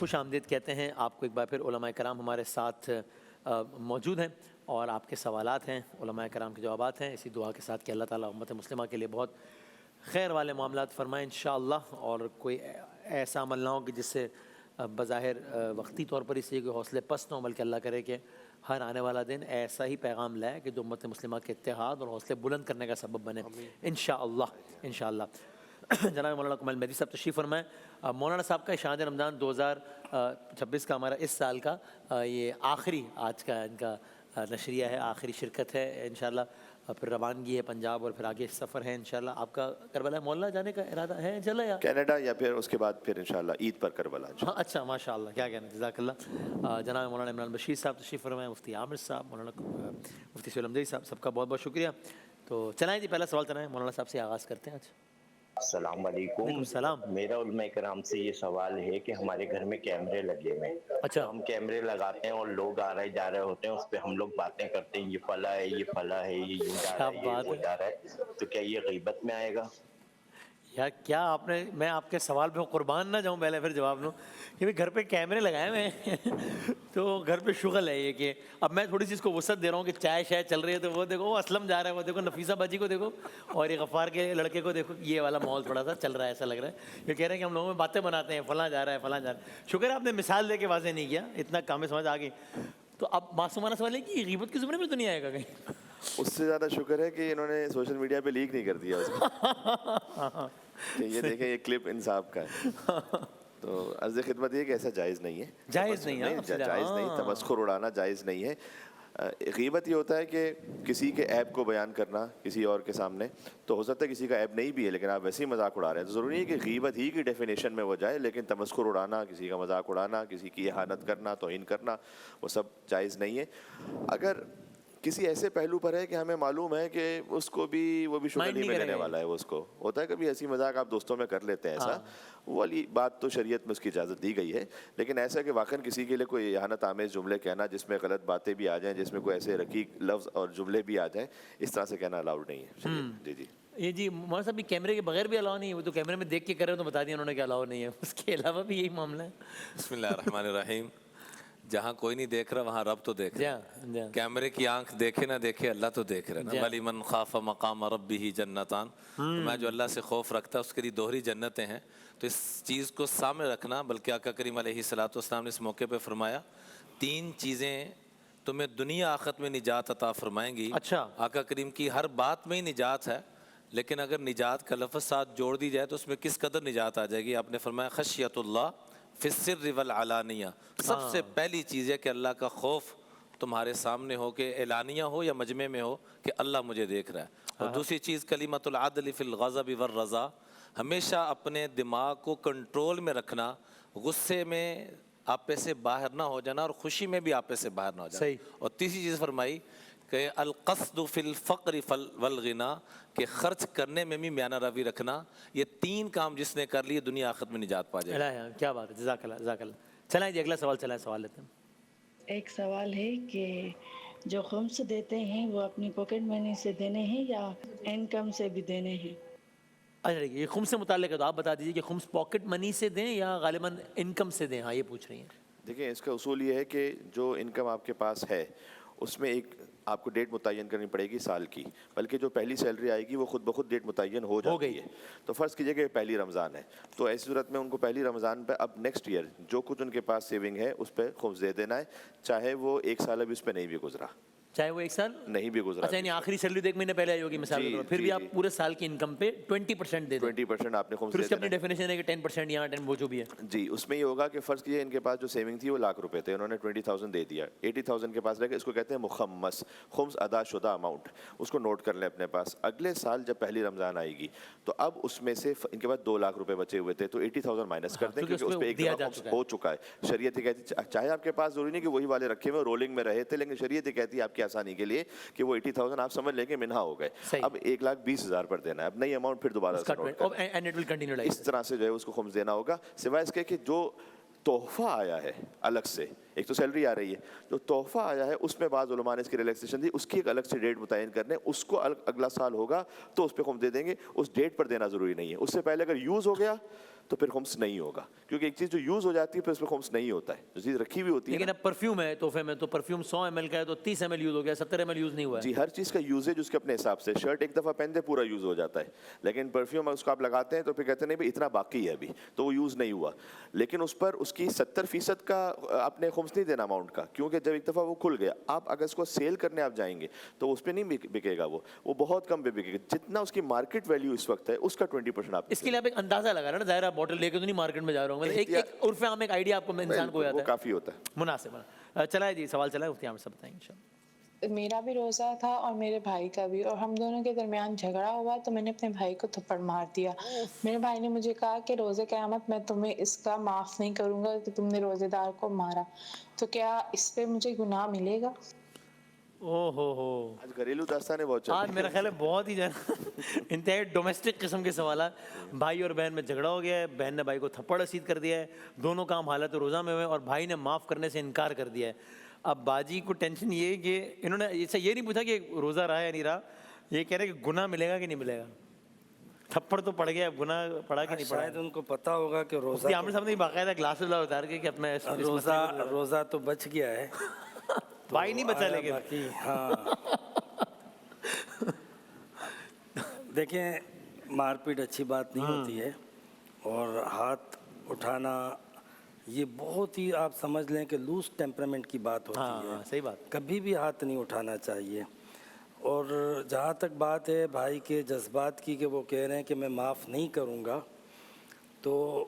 خوش آمدید کہتے ہیں آپ کو ایک بار پھر علماء کرام ہمارے ساتھ موجود ہیں اور آپ کے سوالات ہیں، علماء کرام کے جوابات ہیں، اسی دعا کے ساتھ کہ اللہ تعالیٰ امت مسلمہ کے لیے بہت خیر والے معاملات فرمائیں انشاءاللہ، اور کوئی ایسا عمل نہ ہو کہ جس سے بظاہر وقتی طور پر اس لیے کوئی حوصلے پست نہ ہو، بلکہ اللہ کرے کہ ہر آنے والا دن ایسا ہی پیغام لائے کہ جو امت مسلمہ کے اتحاد اور حوصلے بلند کرنے کا سبب بنے انشاءاللہ انشاءاللہ۔ جناب مولانا کمال مہدی صاحب تشریف فرمائیں۔ مولانا صاحب کا شاہد رمضان 2026 کا ہمارا اس سال کا یہ آخری آج کا ان کا نشریہ ہے، آخری شرکت ہے انشاءاللہ، پھر روانگی ہے پنجاب اور پھر آگے سفر ہے انشاءاللہ۔ آپ کا کربلا مولا جانے کا ارادہ ہے انشاءاللہ یا کینیڈا، یا پھر اس کے بعد پھر انشاءاللہ عید پر کربلا؟ ہاں اچھا ماشاءاللہ، کیا کہنا، جزاک اللہ۔ جناب مولانا عمران بشیر صاحب تشریف فرمائیں، مفتی عامر صاحب، مولانا مفتی سہیل حمزہ صاحب، سب کا بہت بہت شکریہ۔ تو چلائیں جی، پہلا سوال چلائیں، مولانا صاحب سے آغاز کرتے ہیں آج۔ السلام علیکم۔ وعلیکم السلام۔ میرا علماء کرام سے یہ سوال ہے کہ ہمارے گھر میں کیمرے لگے ہوئے ہیں، اچھا، ہم کیمرے لگاتے ہیں اور لوگ آ رہے جا رہے ہوتے ہیں، اس پہ ہم لوگ باتیں کرتے ہیں، یہ فلاں ہے، یہ فلاں ہے، یہ یوں جا رہا ہے، یہ وہ جا رہا ہے، تو کیا یہ غیبت میں آئے گا؟ یار کیا آپ نے، میں آپ کے سوال پہ قربان نہ جاؤں پہلے پھر جواب لوں کہ گھر پہ کیمرے لگائے ہوئے ہیں تو گھر پہ شغل ہے یہ کہ اب میں تھوڑی سی اس کو وسعت دے رہا ہوں کہ چائے شائے چل رہی ہے تو وہ دیکھو، وہ اسلم جا رہا ہے، وہ دیکھو نفیسہ باجی کو دیکھو، اور یہ غفار کے لڑکے کو دیکھو، یہ والا ماحول تھوڑا سا چل رہا ہے، ایسا لگ رہا ہے یہ کہہ رہے ہیں کہ ہم لوگوں میں باتیں بناتے ہیں، فلاں جا رہا ہے فلاں جا رہا ہے۔ شکر ہے آپ نے مثال دے کے واضح نہیں کیا، اتنا کام سمجھ آ گئی۔ تو اب معصومانہ سوال ہے کہ یہ غیبت کے زمرے میں تو نہیں آئے گا کہیں؟ اس سے زیادہ شکر ہے کہ انہوں نے سوشل میڈیا پہ لیک نہیں کر دیا اس کو کہ یہ دیکھیں یہ کلپ انصاف کا ہے۔ تو عرض خدمت یہ کہ ایسا جائز نہیں ہے، جائز نہیں ہے، جائز نہیں، تمسخر اڑانا جائز نہیں ہے۔ غیبت یہ ہوتا ہے کہ کسی کے عیب کو بیان کرنا کسی اور کے سامنے، تو ہو سکتا ہے کسی کا عیب نہیں بھی ہے لیکن آپ ویسے ہی مذاق اڑا رہے ہیں، تو ضروری ہے کہ غیبت ہی کی ڈیفینیشن میں وہ جائے، لیکن تمسخر اڑانا، کسی کا مذاق اڑانا، کسی کی اہانت کرنا، توہین کرنا، وہ سب جائز نہیں ہے۔ اگر کسی ایسے پہلو پر ہے کہ ہمیں معلوم ہے کہ اس کو بھی وہ بھی شغل ہی میں لینے والا ہے، وہ اس کو ہوتا ہے کبھی ہنسی مذاق آپ دوستوں میں کر لیتے ہیں ایسا، وہ والی بات تو شریعت میں اس کی اجازت دی گئی ہے، لیکن ایسا کہ واقعاً کسی کے لیے کوئی اہانت آمیز جملے کہنا جس میں غلط باتیں بھی آ جائیں، جس میں کوئی ایسے رقیق لفظ اور جملے بھی آ جائیں، اس طرح سے کہنا الاؤڈ نہیں ہے۔ جی جی یہ جی مولانا صاحب یہ کیمرے کے بغیر بھی الاؤ نہیں ہے، وہ تو کیمرے میں دیکھ کے کر رہے تو بتا دیا انہوں نے کہ الاؤ نہیں ہے، اس کے علاوہ بھی یہی معاملہ ہے۔ بسم اللہ الرحمن الرحیم۔ جہاں کوئی نہیں دیکھ رہا وہاں رب تو دیکھ رہا، کیمرے کی آنکھ دیکھے نہ دیکھے اللہ تو دیکھ رہا ہے نا۔ ولی من خاف مقام ربہ جنتان، میں جو اللہ سے خوف رکھتا ہے اس کے لیے دوہری جنتیں ہیں، تو اس چیز کو سامنے رکھنا، بلکہ آقا کریم علیہ السلام نے اس موقع پہ فرمایا 3 چیزیں تمہیں دنیا آخرت میں نجات عطا فرمائیں گی۔ اچھا، آقا کریم کی ہر بات میں ہی نجات ہے، لیکن اگر نجات کا لفظ ساتھ جوڑ دی جائے تو اس میں کس قدر نجات آ جائے گی۔ آپ نے فرمایا خشیت اللہ فی السر والعلانیہ، سب سے پہلی چیز ہے کہ اللہ کا خوف تمہارے سامنے ہو، کہ اعلانیہ ہو یا مجمع میں ہو کہ اللہ مجھے دیکھ رہا ہے۔ اور دوسری چیز کلمۃ العدل فی الغضب والرضا، ہمیشہ اپنے دماغ کو کنٹرول میں رکھنا، غصے میں آپے سے باہر نہ ہو جانا اور خوشی میں بھی آپے سے باہر نہ ہو جانا۔ اور تیسری چیز فرمائی کہ القصد فی الفقر والغنا، کہ خرچ کرنے میں بھی میانہ روی رکھنا۔ یہ 3 کام جس نے کر لیے دنیا آخرت میں نجات پا جائے۔ کیا بات ہے، جزاک اللہ جزاک اللہ۔ چلائیں جی اگلا سوال، سوال لیتے ہیں۔ ایک سوال ہے کہ جو خمس دیتے ہیں وہ اپنی پاکٹ منی سے دینے ہیں یا انکم سے بھی دینے ہیں؟ اچھا یہ خمس سے متعلق ہے تو آپ بتا دیجیے کہ خمس پاکٹ منی سے دیں یا غالباً انکم سے دیں؟ ہاں یہ پوچھ رہی ہیں۔ دیکھیں اس کا اصول یہ ہے کہ جو انکم آپ کے پاس ہے اس میں ایک آپ کو ڈیٹ متعین کرنی پڑے گی سال کی، بلکہ جو پہلی سیلری آئے گی وہ خود بخود ڈیٹ متعین ہو جاتی ہے۔ تو فرض کیجئے کہ پہلی رمضان ہے، تو ایسی صورت میں ان کو پہلی رمضان پہ اب نیکسٹ ایئر جو کچھ ان کے پاس سیونگ ہے اس پہ خمس دے دینا ہے، چاہے وہ 1 سال ابھی اس پہ نہیں بھی گزرا، چاہے وہ 1 سال نہیں بھی گزرا۔ اچھا یعنی آخری سیلری تو 1 مہینے پہلے آئی ہوگی مثال کے طور پر، پھر بھی آپ پورے سال کی انکم پہ 20% دے دیں، 20% آپ نے خمس پھر اس کی دے اپنی دینا ڈیفینیشن ہے کہ 10% یہاں 10 وہ جو بھی ہے۔ جی اس میں یہ ہوگا کہ فرض کیجئے ان کے پاس جو سیونگ تھی وہ ₹1,00,000 تھے، انہوں نے 20,000 دے دیا، 80,000 کے پاس رہ گئے، اس کو کہتے ہیں مخمس، خمس ادا شدہ اماؤنٹ، اس کو نوٹ کر لیں اپنے پاس۔ اگلے سال جب پہلی رمضان آئے گی تو اب اس میں سے ان کے پاس ₹2,00,000 بچے ہوئے تھے، تو 80,000 مائنس کر دیں کیونکہ اس پہ ایک دفعہ خمس ہو چکا ہے۔ شریعت یہ کہتی ہے چاہے آپ کے پاس ضروری نہیں کہ وہی والے رکھے ہوئے رولنگ میں رہے تھے، لیکن شریعت یہ کہتی ہے آپ کی آسانی کے لیے کہ وہ 80,000 آپ سمجھ لیں کہ منہا ہو گئے، اب 1,20,000 پر دینا ہے، اب نئی اماؤنٹ پھر دوبارہ سے نوٹ کرنا، اس طرح سے جو ہے اس کو خمس دینا ہوگا۔ سوائے اس کے کہ جو تحفہ آیا ہے الگ سے ایک تو سیلری آ رہی ہے, جو تحفہ آیا ہے اس میں بعض علماء نے اس کی ریلیکسیشن دی, اس کی ایک الگ سے ڈیٹ متعین کرنے, اس کو اگلا سال ہوگا تو اس پہ خمس دے دیں گے, اس ڈیٹ پر دینا ضروری نہیں ہے, اس سے پہلے اگر یوز ہو گیا تو پھر خمس نہیں ہوگا, کیونکہ ایک چیز جو یوز ہو جاتی ہے پھر اس پہ خمس نہیں ہوتا ہے, جو چیز رکھی ہوئی ہوتی ہے. لیکن اب پرفیوم ہے تحفے میں, تو پرفیوم 100 ml کا ہے تو 30 ml یوز ہو گیا, 70 ml یوز نہیں ہوا ہے. جی, ہر چیز کا یوزیج اس کے اپنے حساب سے, شرٹ ایک دفعہ پہنتے پورا یوز ہو جاتا ہے, لیکن پرفیوم اس کو آپ لگاتے ہیں تو پھر کہتے ہیں نہیں بھائی اتنا باقی ہے ابھی, تو وہ یوز نہیں ہوا, لیکن اس پر اس کی 70% کا آپ نے خمس نہیں دینا اماؤنٹ کا, کیونکہ جب ایک دفعہ وہ کھل گیا, آپ اگر اس کو سیل کرنے آپ جائیں گے تو اس پہ نہیں بکے گا, وہ بہت کم پہ بکے گا, جتنا اس کی مارکیٹ ویلیو اس وقت ہے اس کا 20% آپ. اس کے لیے آپ ایک اندازہ لگا رہے ہیں نا, ظاہر آپ بوٹل لے کے تو نہیں مارکیٹ میں جا رہا ہوں, ایک عرف عام ایک آئیڈیا آپ کو انسان کو ہوتا ہے, وہ کافی ہوتا ہے. مناسب. چلائے جی, سوال چلائے, مفتی عامر صاحب بتائیں انشاءاللہ. میرا بھی روزہ تھا اور میرے بھائی کا بھی, اور ہم دونوں کے درمیان جھگڑا ہوا تو میں نے اپنے بھائی کو تھپڑ مار دیا. میرے بھائی نے مجھے کہا کہ روزہ قیامت میں تمہیں اس کا معاف نہیں کروں گا کہ تم نے روزے دار کو مارا, تو کیا اس پہ مجھے گناہ ملے گا؟ آج گھریلو داستان ہے بہت, آج میرا خیال ہے بہت ہی انتہائی ڈومیسٹک قسم کے سوالات. بھائی اور بہن میں جھگڑا ہو گیا ہے, بہن نے بھائی کو تھپڑ رسید کر دیا ہے, دونوں کام حالت روزہ میں ہوئے اور بھائی نے معاف کرنے سے انکار کر دیا ہے. اب باجی کو ٹینشن یہ ہے کہ انہوں نے یہ نہیں پوچھا کہ روزہ رہا یا نہیں رہا, یہ کہہ رہے کہ گناہ ملے گا کہ نہیں ملے گا. تھپڑ تو پڑ گیا, گناہ پڑا کہ نہیں پڑا؟ شاید ان کو پتا ہوگا کہ روزہ عامر صاحب نے باقاعدہ گلاس اتار کے کہ اب میں روزہ تو بچ گیا ہے, بھائی نہیں بچا لیکن. باقی ہاں دیکھیں, مار پیٹ اچھی بات نہیں ہوتی ہے, اور ہاتھ اٹھانا یہ بہت ہی آپ سمجھ لیں کہ لوز ٹیمپرامنٹ کی بات ہوتی ہے. صحیح بات. کبھی بھی ہاتھ نہیں اٹھانا چاہیے. اور جہاں تک بات ہے بھائی کے جذبات کی کہ وہ کہہ رہے ہیں کہ میں معاف نہیں کروں گا, تو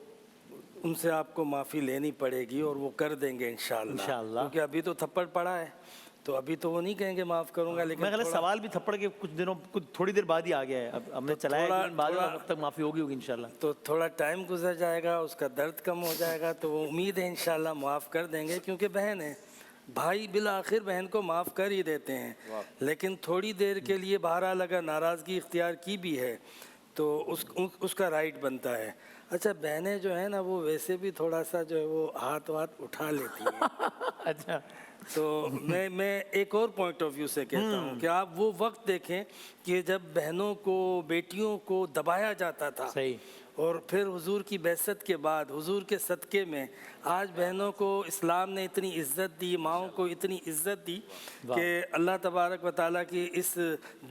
ان سے آپ کو معافی لینی پڑے گی اور وہ کر دیں گے انشاءاللہ, کیونکہ ابھی تو تھپڑ پڑا ہے, تو ابھی تو وہ نہیں کہیں گے معاف کروں گا. لیکن میں سوال بھی تھپڑ کے کچھ تھوڑی دیر بعد ہی آ گیا ہے, اب ہم نے چلایا اب تک معافی ہوگی انشاءاللہ. تو تھوڑا ٹائم گزر جائے گا, اس کا درد کم ہو جائے گا, تو وہ امید ہے انشاءاللہ معاف کر دیں گے, کیونکہ بہن ہے, بھائی بالآخر بہن کو معاف کر ہی دیتے ہیں. لیکن تھوڑی دیر کے لیے بہرحال اگر ناراضگی اختیار کی بھی ہے تو اس کا رائٹ بنتا ہے. اچھا, بہنیں جو ہیں نا وہ ویسے بھی تھوڑا سا جو ہے وہ ہاتھ اٹھا لیتی ہیں. اچھا, تو میں ایک اور پوائنٹ آف ویو سے کہتا ہوں کہ آپ وہ وقت دیکھیں کہ جب بہنوں کو, بیٹیوں کو دبایا جاتا تھا, اور پھر حضور کی بعثت کے بعد حضور کے صدقے میں آج بہنوں کو اسلام نے اتنی عزت دی, ماؤں کو اتنی عزت دی کہ اللہ تبارک و تعالیٰ کی اس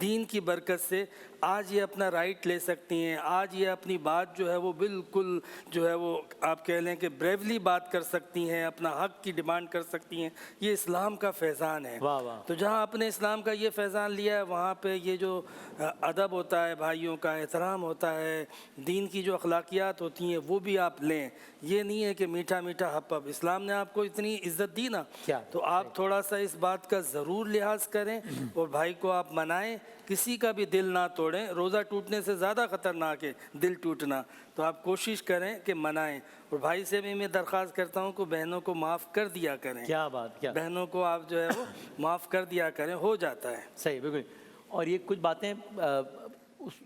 دین کی برکت سے آج یہ اپنا رائٹ لے سکتی ہیں, آج یہ اپنی بات جو ہے وہ بالکل جو ہے وہ آپ کہہ لیں کہ بریولی بات کر سکتی ہیں, اپنا حق کی ڈیمانڈ کر سکتی ہیں. یہ اسلام کا فیضان ہے. تو جہاں اپنے اسلام کا یہ فیضان لیا ہے وہاں پہ یہ جو ادب ہوتا ہے, بھائیوں کا احترام ہوتا ہے, دین کی جو اخلاقیات ہوتی ہیں وہ بھی آپ لیں. یہ نہیں ہے کہ میٹھا میٹھا ہپ ہپ, اسلام نے آپ کو اتنی عزت دی نا, تو آپ تھوڑا سا اس بات کا ضرور لحاظ کریں اور بھائی کو آپ منائیں. کسی کا بھی دل نہ توڑیں, روزہ ٹوٹنے سے زیادہ خطرناک ہے دل ٹوٹنا, تو آپ کوشش کریں کہ منائیں. اور بھائی سے بھی میں درخواست کرتا ہوں کہ بہنوں کو معاف کر دیا کریں. کیا بات, کیا بہنوں کو آپ جو ہے وہ معاف کر دیا کریں, ہو جاتا ہے. صحیح, بالکل. اور یہ کچھ باتیں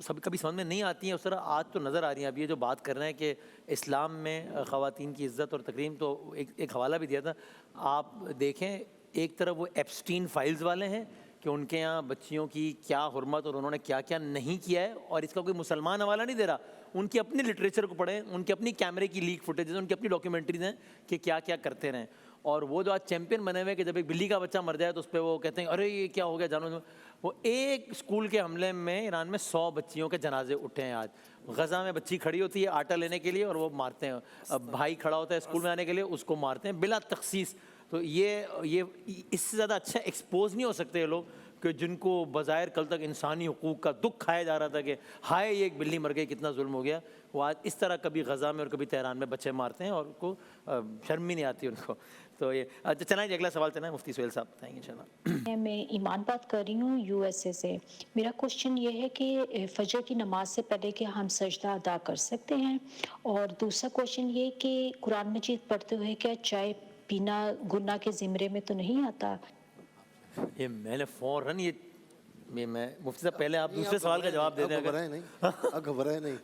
سب کبھی سمجھ میں نہیں آتی ہیں, اس طرح آج تو نظر آ رہی ہیں. اب یہ جو بات کر رہے ہیں کہ اسلام میں خواتین کی عزت اور تکریم, تو ایک حوالہ بھی دیا تھا, آپ دیکھیں ایک طرف وہ ایپسٹین فائلز والے ہیں کہ ان کے یہاں بچیوں کی کیا حرمت اور انہوں نے کیا کیا نہیں کیا ہے, اور اس کا کوئی مسلمان حوالہ نہیں دے رہا. ان کی اپنی لٹریچر کو پڑھیں, ان کے اپنی کیمرے کی لیک فوٹیجز, ان کی اپنی ڈاکیومنٹریز ہیں کہ کیا کیا کرتے رہیں. اور وہ جو آج چیمپئن بنے ہوئے کہ جب ایک بلی کا بچہ مر جائے تو اس پہ وہ کہتے ہیں ارے یہ کیا ہو گیا جانو. وہ ایک اسکول کے حملے میں ایران میں 100 بچیوں کے جنازے اٹھے ہیں. آج غزہ میں بچی کھڑی ہوتی ہے آٹا لینے کے لیے اور وہ مارتے ہیں, بھائی کھڑا ہوتا ہے اسکول میں آنے کے لیے, اس کو مارتے ہیں بلا تخصیص. تو یہ اس سے زیادہ اچھا ایکسپوز نہیں ہو سکتے یہ لوگ کہ جن کو بظاہر کل تک انسانی حقوق کا دکھ کھایا جا رہا تھا کہ ہائے یہ ایک بلی مر گئی, کتنا ظلم ہو گیا. وہ آج اس طرح کبھی غزہ میں اور کبھی تہران میں بچے مارتے ہیں اور ان کو شرم بھی نہیں آتی ان کو. تو یہ چلائیں جی, اگلا سوال چلائیں, مفتی سہیل صاحب بتائیں گے انشاءاللہ. میں ایمان بات کر رہی ہوں USA سے. میرا کوشچن یہ ہے کہ فجر کی نماز سے پہلے کہ ہم سجدہ ادا کر سکتے ہیں, اور دوسرا کوشچن یہ کہ قرآن مجید پڑھتے ہوئے کیا چائے پینا گناہ کے زمرے میں تو نہیں آتا؟ یہ میں نے فوراً میں مفتی صاحب پہلے آپ دوسرے سوال کا جواب دے دیں. گھبرائے نہیں.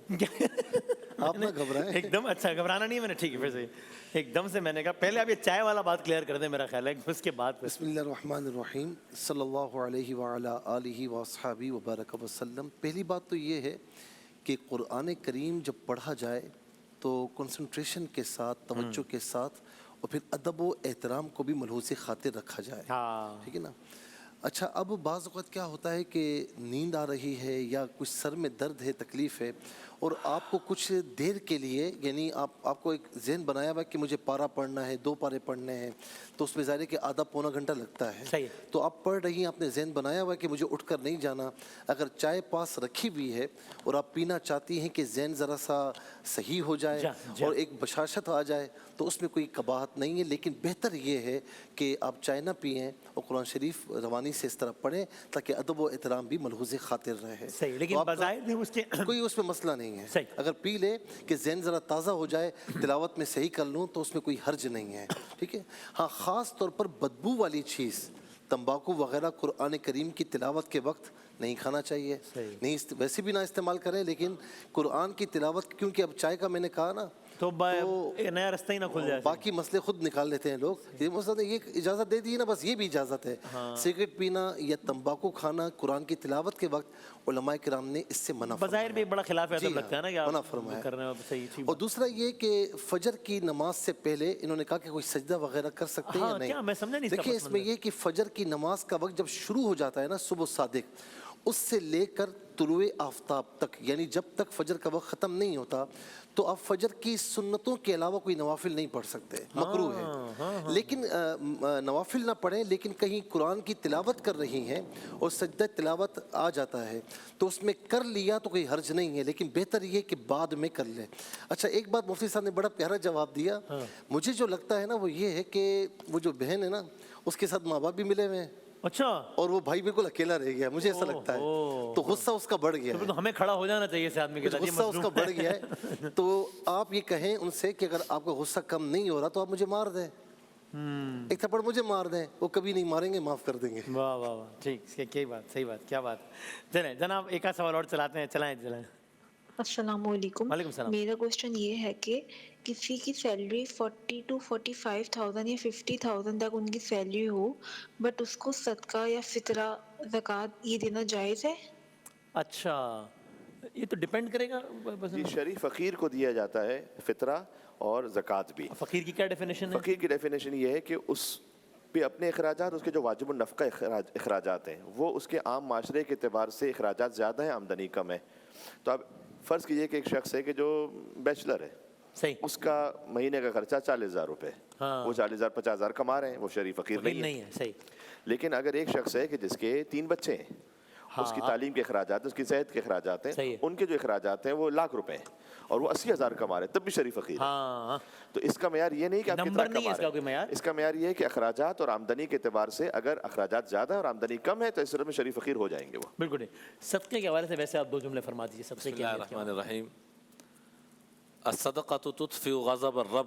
آپ نہ گھبرائیں. ایک دم اچھا گھبرانا نہیں ہے میں نے, ٹھیک ہے پھر سے ایک دم سے میں نے کہا پہلے آپ یہ چائے والا بات کلیئر کر دیں, میرا خیال ہے اس کے بعد. بسم اللہ الرحمن الرحیم, صلی اللہ علیہ وعلی آلہ واصحابہ وبارک وسلم. پہلی بات تو یہ ہے کہ قرآن کریم جب پڑھا جائے تو کنسنٹریشن کے ساتھ, توجہ کے ساتھ, اور پھر ادب و احترام کو بھی ملحوظ خاطر رکھا جائے, ٹھیک ہے نا. اچھا, اب بعض اوقات کیا ہوتا ہے کہ نیند آ رہی ہے یا کچھ سر میں درد ہے, تکلیف ہے, اور آپ کو کچھ دیر کے لیے, یعنی آپ کو ایک ذہن بنایا ہوا ہے کہ مجھے پارہ پڑھنا ہے, 2 پارے پڑھنے ہیں, تو اس میں ظاہر ہے کہ آدھا پونا گھنٹہ لگتا ہے. تو آپ پڑھ رہی ہیں, آپ نے ذہن بنایا ہوا ہے کہ مجھے اٹھ کر نہیں جانا. اگر چائے پاس رکھی ہوئی ہے اور آپ پینا چاہتی ہیں کہ ذہن ذرا سا صحیح ہو جائے اور ایک بشاشت آ جائے, تو اس میں کوئی قباحت نہیں ہے. لیکن بہتر یہ ہے کہ آپ چائے نہ پئیں اور قرآن شریف روانی سے اس طرح پڑھیں تاکہ ادب و احترام بھی ملحوظ خاطر رہے. لیکن بظاہر اس کے کوئی اس میں مسئلہ نہیں ہے. اگر پی لے کہ ذہن ذرا تازہ ہو جائے, تلاوت میں صحیح کر لوں, تو اس میں کوئی حرج نہیں ہے, ٹھیک ہے. ہاں, خاص طور پر بدبو والی چیز تمباکو وغیرہ قرآن کریم کی تلاوت کے وقت نہیں کھانا چاہیے. نہیں, ویسے بھی نہ استعمال کریں, لیکن قرآن کی تلاوت, کیونکہ اب چائے کا میں نے کہا نا, تو نیا رستہ ہی نہ کھل جائے. باقی مسئلے خود نکال لیتے ہیں لوگ. یہ اجازت دے دی نا, بس یہ بھی اجازت ہے. سگریٹ پینا یا تمباکو کھانا قرآن کی تلاوت کے وقت علماء کرام نے اس سے منع فرمایا. بظاہر بھی بڑا خلاف ادب لگتا ہے نا کہ منع فرمایا. صحیح. اور دوسرا یہ کہ فجر کی نماز سے پہلے انہوں نے کہا کہ کوئی سجدہ وغیرہ کر سکتے ہیں یا نہیں. میں سمجھا نہیں. دیکھیے, اس میں یہ کہ فجر کی نماز کا وقت جب شروع ہو جاتا ہے نا, صبح صادق, اس سے لے کر طلوع آفتاب تک, یعنی جب تک فجر کا وقت ختم نہیں ہوتا, تو آپ فجر کی سنتوں کے علاوہ کوئی نوافل نہیں پڑھ سکتے, مکروہ ہے. لیکن نوافل نہ پڑھیں, لیکن کہیں قرآن کی تلاوت کر رہی ہیں اور سجدہ تلاوت آ جاتا ہے تو اس میں کر لیا تو کوئی حرج نہیں ہے, لیکن بہتر یہ کہ بعد میں کر لیں. اچھا, ایک بات مفتی صاحب نے بڑا پیارا جواب دیا. مجھے جو لگتا ہے نا وہ یہ ہے کہ وہ جو بہن ہے نا, اس کے ساتھ ماں باپ بھی ملے ہوئے ہیں. اچھا, اور وہ بھائی بالکل اکیلا رہ گیا, مجھے ایسا لگتا ہے. تو غصہ اس کا بڑھ گیا ہے. تو ہمیں کھڑا ہو جانا چاہیے اس آدمی کے ساتھ. غصہ اس کا بڑھ گیا ہے. تو آپ یہ کہیں ان سے کہ اگر آپ کا غصہ کم نہیں ہو رہا تو آپ مجھے مار دیں, ایک تھپڑ مجھے مار دیں. وہ کبھی نہیں ماریں گے, معاف کر دیں گے. واہ واہ واہ, ٹھیک, کیا بات, صحیح بات, کیا بات. چلیں جناب, ایک سوال اور چلاتے ہیں. چلائیں. السلام علیکم. میرا کوشچن یہ ہے کہ کسی کی سیلری 40 to 45,000 یا 50,000 تک ان کی سیلری ہو, بٹ اس کو صدقہ یا فطرہ, زکوٰۃ یہ دینا جائز ہے؟ اچھا, یہ تو ڈیپینڈ کرے گا. جی, شریف فقیر کو دیا جاتا ہے فطرہ اور زکوٰۃ بھی. فقیر کی کیا ڈیفینیشن ہے؟ فقیر کی ڈیفینیشن یہ ہے کہ اس پہ اپنے اخراجات, اس کے جو واجب النفقہ اخراجات ہیں, وہ اس کے عام معاشرے کے اعتبار سے اخراجات زیادہ ہیں, آمدنی کم ہے. تو اب فرض کیجئے کہ ایک شخص ہے کہ جو بیچلر ہے, اس کا مہینے کا خرچہ 40,000 روپے, وہ 40,000 50,000 کما رہے ہیں, وہ شریف فقیر نہیں ہے. لیکن اگر ایک شخص ہے کہ جس کے 3 بچے ہیں, اس کی تعلیم کے اخراجات ہیں, اس کی صحت کے اخراجات ہیں, ان کے جو اخراجات ہیں وہ لاکھ روپے ہیں, اور وہ 80,000 کما رہے ہیں, تب بھی شریف فقیر ہے. تو اس کا معیار یہ نہیں کہ آپ کتنا کما رہے ہیں, اس کا معیار یہ ہے کہ اخراجات اور آمدنی کے اعتبار سے اگر اخراجات زیادہ اور آمدنی کم ہے تو اس صورت میں شریف فقیر ہو جائیں گے وہ. بالکل. صدقے کے حوالے سے ویسے آپ 2 جملے فرما دیجیے. سب سے بسم اللہ الرحمن الرحیم. الصدقۃ تطفئ غضب الرب.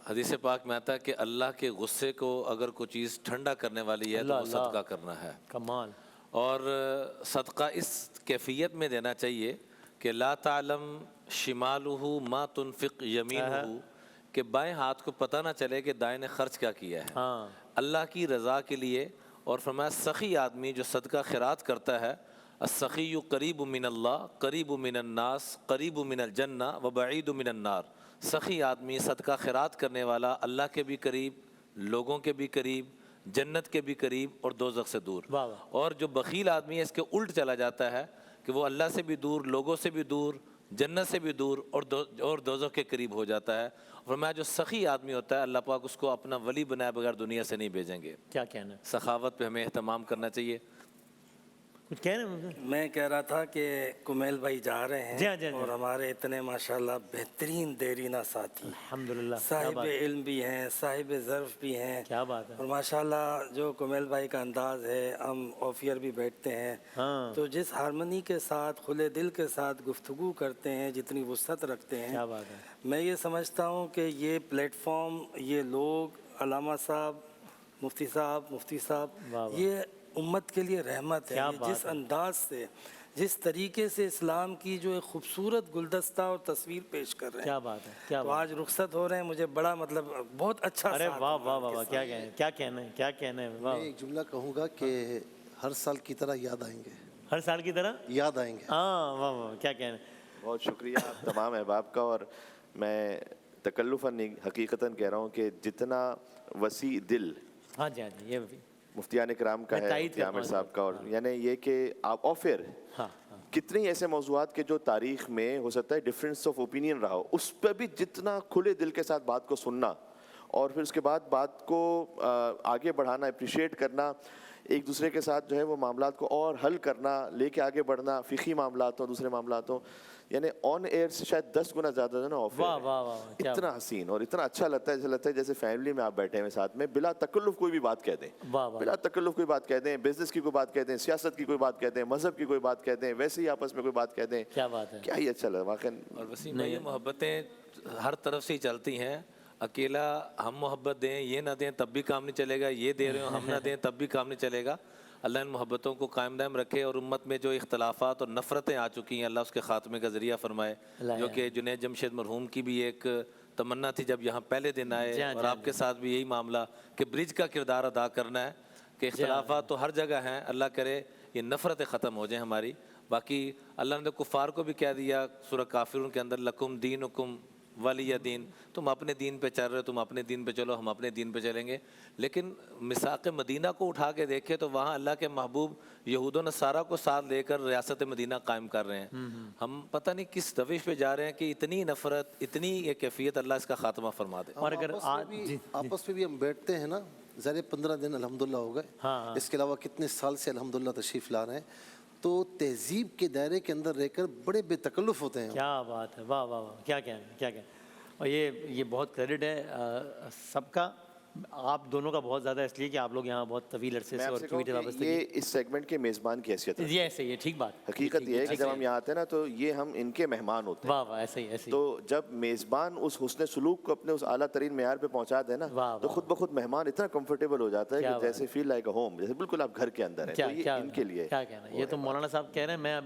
حدیث پاک میں آتا ہے کہ اللہ کے غصے کو اگر کوئی چیز ٹھنڈا کرنے والی ہے تو وہ صدقہ کرنا ہے. کمال. اور صدقہ اس کیفیت میں دینا چاہیے کہ لا تعلم شمالہ ما تنفق یمینہ, کہ بائیں ہاتھ کو پتہ نہ چلے کہ دائیں نے خرچ کیا کیا ہے, اللہ کی رضا کے لیے. اور فرمایا سخی آدمی جو صدقہ خیرات کرتا ہے, السخی قریب من اللہ قریب من الناس قریب من الجنہ وبعید من النار. سخی آدمی, صدقہ خیرات کرنے والا, اللہ کے بھی قریب, لوگوں کے بھی قریب, جنت کے بھی قریب اور دوزخ سے دور. اور جو بخیل آدمی ہے اس کے الٹ چلا جاتا ہے کہ وہ اللہ سے بھی دور, لوگوں سے بھی دور, جنت سے بھی دور اور دوزخ کے قریب ہو جاتا ہے. فرمایا جو سخی آدمی ہوتا ہے اللہ پاک اس کو اپنا ولی بنائے بغیر دنیا سے نہیں بھیجیں گے. کیا کہنا ہے؟ سخاوت پہ ہمیں اہتمام کرنا چاہیے. کچھ کہہ رہے ہیں؟ میں کہہ رہا تھا کہ کمیل بھائی جا رہے ہیں اور ہمارے اتنے ماشاءاللہ بہترین دیرینہ ساتھی, الحمدللہ, صاحب علم بھی ہیں, صاحب ظرف بھی ہیں. کیا بات ہے. اور ماشاءاللہ جو کمیل بھائی کا انداز ہے, ہم آفیئر بھی بیٹھتے ہیں تو جس ہارمنی کے ساتھ, کھلے دل کے ساتھ گفتگو کرتے ہیں, جتنی وسعت رکھتے ہیں, کیا بات ہے. میں یہ سمجھتا ہوں کہ یہ پلیٹ فارم, یہ لوگ, علامہ صاحب, مفتی صاحب, یہ امت کے لیے رحمت ہے. جس انداز سے جس طریقے سے اسلام کی جو ایک خوبصورت گلدستہ اور تصویر پیش کر رہے ہیں. کیا بات ہے, کیا تو بات. آج رخصت ہو رہے ہیں, مجھے بڑا مطلب بہت اچھا. ارے واہ واہ واہ, کیا کہنا ہے, کیا کہنا ہے, کیا کہنا ہے. میں ایک جملہ کہوں گا کہ ہر سال کی طرح یاد آئیں گے, ہر سال کی طرح یاد آئیں گے. ہاں واہ واہ, کیا کہنا ہے. بہت شکریہ آپ تمام احباب کا. اور میں تکلفاً حقیقتاً کہہ رہا ہوں کہ جتنا وسیع دل ہاں جی, ہاں جی, یہ بھی مفتیان کرام کا ہے, مفتی عامر صاحب کا, اور یعنی یہ کہ آپ اور پھر کتنے ایسے موضوعات کے جو تاریخ میں ہو سکتا ہے ڈفرینس آف اوپینین رہا ہو, اس پہ بھی جتنا کھلے دل کے ساتھ بات کو سننا اور پھر اس کے بعد بات کو آگے بڑھانا, اپریشیٹ کرنا, ایک دوسرے کے ساتھ جو ہے وہ معاملات کو اور حل کرنا, لے کے آگے بڑھنا, فقہی معاملات ہوں, دوسرے معاملات ہوں, یعنی آن ایئر سے شاید 10 گنا زیادہ ہے نا آف ایئر. اتنا حسین اور اتنا اچھا لگتا ہے, جیسے لگتا ہے جیسے فیملی میں آپ بیٹھے ہیں ساتھ میں, بلا تکلف کوئی بھی بات کہہ دیں, بلا تکلف کوئی بات کہہ دیں, بزنس کی کوئی بات کہہ دیں, سیاست کی کوئی بات کہہ دیں, مذہب کی کوئی بات کہہ دیں, ویسے ہی آپس میں کوئی بات کہہ دیں. کیا بات ہے, کیا ہی اچھا لگا واقعی. اور وسیم بھائی, محبتیں ہر طرف سے ہی چلتی ہیں. اکیلا ہم محبت دیں, یہ نہ دیں تب بھی کام نہیں چلے گا, یہ دے رہے ہو ہم نہ دیں تب بھی کام نہیں چلے گا. اللہ ان محبتوں کو قائم دائم رکھے, اور امت میں جو اختلافات اور نفرتیں آ چکی ہیں اللہ اس کے خاتمے کا ذریعہ فرمائے. جو کہ جنید جمشید مرحوم کی بھی ایک تمنا تھی جب یہاں پہلے دن آئے, اور آپ کے ساتھ بھی یہی معاملہ کہ برج کا کردار ادا کرنا ہے, کہ اختلافات تو ہر جگہ ہیں, اللہ کرے یہ نفرتیں ختم ہو جائیں ہماری. باقی اللہ نے کفار کو بھی کہہ دیا سورہ کافرون کے اندر, لکم دینکم ولی دین, تم اپنے دین پہ چل رہے ہو, تم اپنے دین پہ چلو, ہم اپنے دین پہ چلیں گے. لیکن میثاق مدینہ کو اٹھا کے دیکھے تو وہاں اللہ کے محبوب یہود و نصارہ کو ساتھ لے کر ریاست مدینہ قائم کر رہے ہیں. ہم پتہ نہیں کس روش پہ جا رہے ہیں کہ اتنی نفرت, اتنی یہ کیفیت, اللہ اس کا خاتمہ فرما دے. اور اگر آپس میں بھی ہم بیٹھتے ہیں نا, ظاہر 15 دن الحمدللہ ہو گئے, اس کے علاوہ کتنے سال سے الحمدللہ تشریف لا رہے ہیں, تو تہذیب کے دائرے کے اندر رہ کر بڑے بے تکلف ہوتے ہیں. کیا بات ہے, واہ واہ واہ, کیا کہنا ہے, کیا کہنا ہے. اور یہ بہت کریڈٹ ہے سب کا, آپ دونوں کا بہت زیادہ, اس لیے کہ آپ لوگ یہاں بہت طویل عرصے سے اور یہ اس سیگمنٹ کے میزبان کی حیثیت ہے. یہ ایسے ہی ہے, ٹھیک بات. حقیقت یہ ہے کہ جب ہم یہاں آتے ہیں نا تو یہ ہم ان کے مہمان ہوتے ہیں. واہ واہ, ایسے ہی, ایسے ہی. تو جب میزبان اس حسن سلوک کو اپنے اس اعلیٰ ترین معیار پہ پہنچا دے نا, تو خود بخود مہمان اتنا کمفرٹیبل ہو جاتا ہے کہ جیسے فیل لائک اے ہوم, جیسے بالکل آپ گھر کے اندر ہیں. تو یہ ان کے لیے کیا کہنا ہے. یہ تو مولانا صاحب کہہ رہے ہیں. میں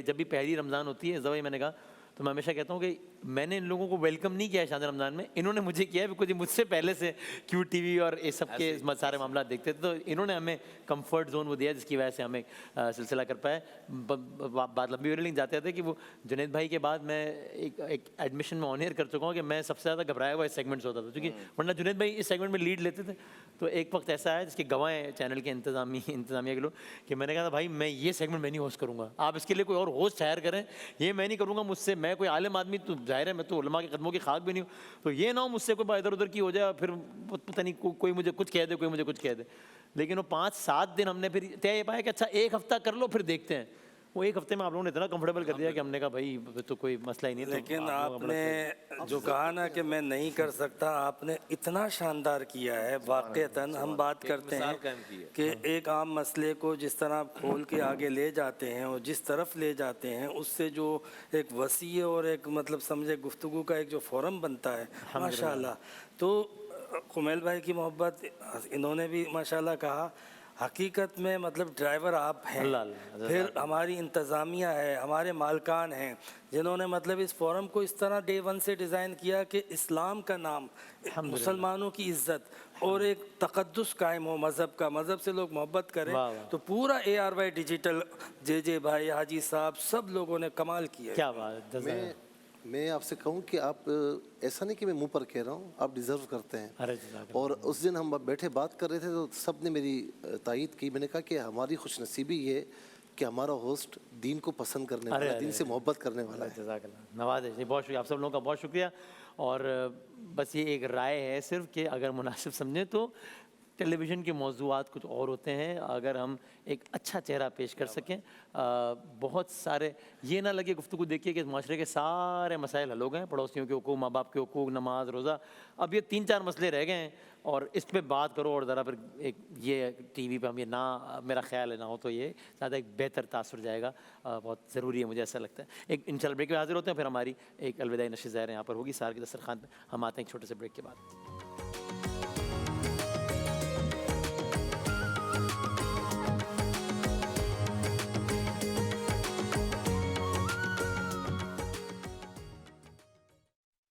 جب بھی پہلی رمضان ہوتی ہے, زوی میں نے کہا, تو میں ہمیشہ کہتا ہوں کہ میں نے ان لوگوں کو ویلکم نہیں کیا ہے شان رمضان میں, انہوں نے مجھے کیا ہے, بیکاز مجھ سے پہلے سے کیو ٹی وی اور یہ سب کے سارے معاملات دیکھتے تھے, تو انہوں نے ہمیں کمفرٹ زون وہ دیا, جس کی وجہ سے ہمیں سلسلہ کر پائے. بات لمبی ہو رہی, لیکن جاتے تھے کہ وہ جنید بھائی کے بعد میں ایک ایڈمیشن میں آن ایئر کر چکا ہوں کہ میں سب سے زیادہ گھبرایا ہوا اس سیگمنٹ سے ہوتا تھا, کیونکہ ورنہ جنید بھائی اس سیگمنٹ میں لیڈ لیتے تھے. تو ایک وقت ایسا ہے جس کے گواہ ہیں چینل کے انتظامیہ کے لوگ, کہ میں نے کہا تھا بھائی میں یہ سیگمنٹ میں نہیں ہوسٹ کروں گا, آپ اس کے لیے کوئی اور ہوسٹ ہائر کریں, یہ میں نہیں کروں گا. مجھ سے, میں کوئی عالم آدمی تو ظاہر ہے, میں تو علماء کے قدموں کی خاک بھی نہیں ہوں, تو یہ نہ ہو مجھ سے کوئی ادھر ادھر کی ہو جائے, پھر پتہ نہیں کوئی مجھے کچھ کہہ دے, کوئی مجھے کچھ کہہ دے. لیکن وہ 5-7 دن ہم نے پھر طے یہ پایا کہ اچھا ایک ہفتہ کر لو, پھر دیکھتے ہیں. وہ ایک ہفتے میں آپ لوگوں نے اتنا کمفرٹیبل کر دیا کہ ہم نے کہا بھائی تو کوئی مسئلہ ہی نہیں. لیکن آپ نے جو کہا نا کہ میں نہیں کر سکتا, آپ نے اتنا شاندار کیا ہے. واقعتاً ہم بات کرتے ہیں کہ ایک عام مسئلے کو جس طرح کھول کے آگے لے جاتے ہیں اور جس طرف لے جاتے ہیں, اس سے جو ایک وسیع اور ایک مطلب سمجھے گفتگو کا ایک جو فورم بنتا ہے, ماشاء اللہ. تو کمیل بھائی کی محبت, انہوں نے بھی ماشاء اللہ کہا, حقیقت میں مطلب ڈرائیور آپ ہیں, پھر ہماری انتظامیہ ہے, ہمارے مالکان ہیں, جنہوں نے مطلب اس فورم کو اس طرح ڈے ون سے ڈیزائن کیا کہ اسلام کا نام, مسلمانوں کی عزت اور ایک تقدس قائم ہو مذہب کا, مذہب سے لوگ محبت کریں. تو پورا ARY ڈیجیٹل, جے بھائی, حاجی صاحب, سب لوگوں نے کمال کیا. کیا بات. میں آپ سے کہوں کہ آپ ایسا نہیں کہ میں منہ پر کہہ رہا ہوں, آپ ڈیزرو کرتے ہیں. اور اس دن ہم بیٹھے بات کر رہے تھے تو سب نے میری تائید کی. میں نے کہا کہ ہماری خوش نصیبی یہ کہ ہمارا ہوسٹ دین کو پسند کرنے والا ہے, دین سے محبت کرنے والا ہے. جزاک اللہ, نوازے جی, بہت شکریہ, آپ سب لوگوں کا بہت شکریہ. اور بس یہ ایک رائے ہے صرف کہ اگر مناسب سمجھیں تو ٹیلی ویژن کے موضوعات کچھ اور ہوتے ہیں, اگر ہم ایک اچھا چہرہ پیش کر سکیں, بہت سارے یہ نہ لگے گفتگو دیکھیے کہ معاشرے کے سارے مسائل حل ہو گئے, پڑوسیوں کے حقوق, ماں باپ کے حقوق, نماز, روزہ, اب یہ 3-4 مسئلے رہ گئے ہیں, اور اس پہ بات کرو. اور ذرا پھر ایک یہ ٹی وی پہ ہم یہ نہ, میرا خیال ہے نہ ہو تو یہ زیادہ ایک بہتر تاثر جائے گا, بہت ضروری ہے, مجھے ایسا لگتا ہے. ایک انشاءاللہ بریک پہ حاضر ہوتے ہیں, پھر ہماری ایک الوداعی نشست ظاہر یہاں پر ہوگی سار کے دسترخوان پہ. ہم آتے ہیں ایک چھوٹے سے بریک کے بعد.